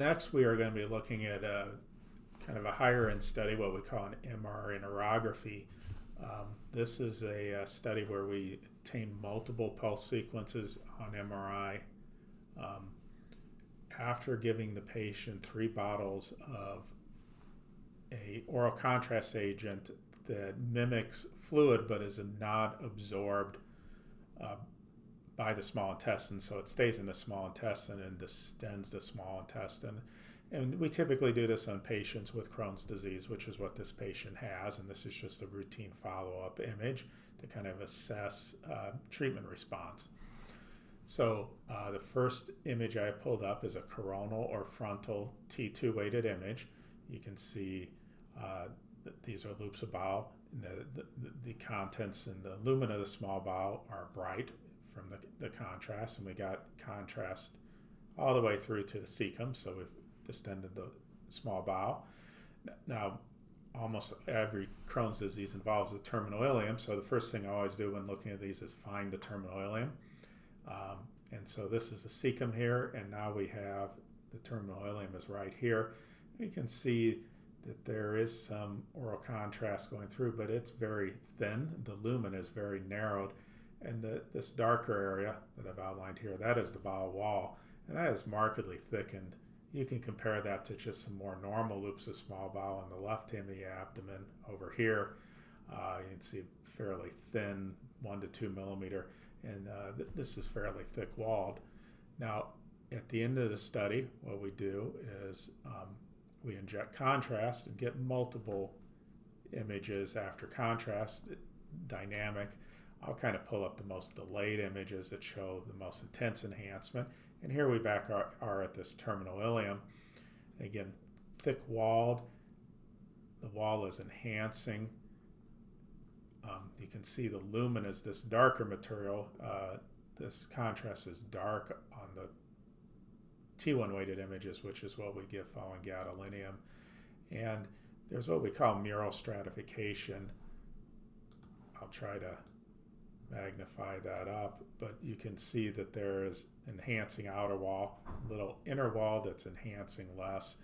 Next, we are going to be looking at a kind of a higher end study, what we call an MR Enterography. This is a study where we obtain multiple pulse sequences on MRI after giving the patient 3 bottles of a oral contrast agent that mimics fluid but is not absorbed by the small intestine, so it stays in the small intestine and distends the small intestine. And we typically do this on patients with Crohn's disease, which is what this patient has, and this is just a routine follow-up image to kind of assess treatment response. So the first image I pulled up is a coronal or frontal T2 weighted image. You can see that these are loops of bowel, and the contents and the lumen of the small bowel are bright from the contrast, and we got contrast all the way through to the cecum, so we've distended the small bowel. Now, almost every Crohn's disease involves the terminal ileum, so the first thing I always do when looking at these is find the terminal ileum. And so this is the cecum here, and now we have the terminal ileum is right here. You can see that there is some oral contrast going through, but it's very thin. The lumen is very narrowed. And this darker area that I've outlined here, that is the bowel wall, and that is markedly thickened. You can compare that to just some more normal loops of small bowel in the left hemiabdomen over here. You can see fairly thin, 1 to 2 millimeter, and this is fairly thick walled. Now, at the end of the study, what we do is we inject contrast and get multiple images after contrast, dynamic. I'll kind of pull up the most delayed images that show the most intense enhancement. And here we are at this terminal ileum. Again, thick walled. The wall is enhancing. You can see the lumen is this darker material. This contrast is dark on the T1 weighted images, which is what we give following gadolinium. And there's what we call mural stratification. I'll try to magnify that up, but you can see that there is enhancing outer wall, little inner wall that's enhancing less,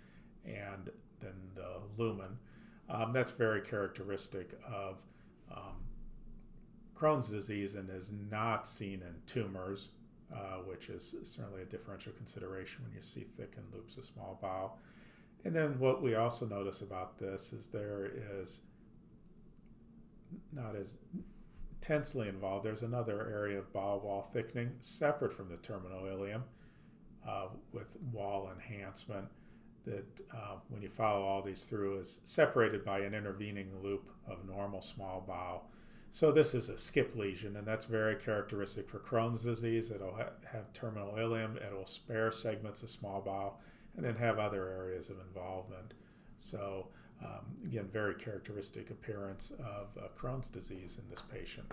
and then the lumen. That's very characteristic of Crohn's disease and is not seen in tumors, which is certainly a differential consideration when you see thickened loops of small bowel. And then what we also notice about this is there is not as intensely involved. There's another area of bowel wall thickening separate from the terminal ileum with wall enhancement that when you follow all these through is separated by an intervening loop of normal small bowel. So this is a skip lesion, and that's very characteristic for Crohn's disease. It'll have terminal ileum, it'll spare segments of small bowel, and then have other areas of involvement. So again, very characteristic appearance of Crohn's disease in this patient.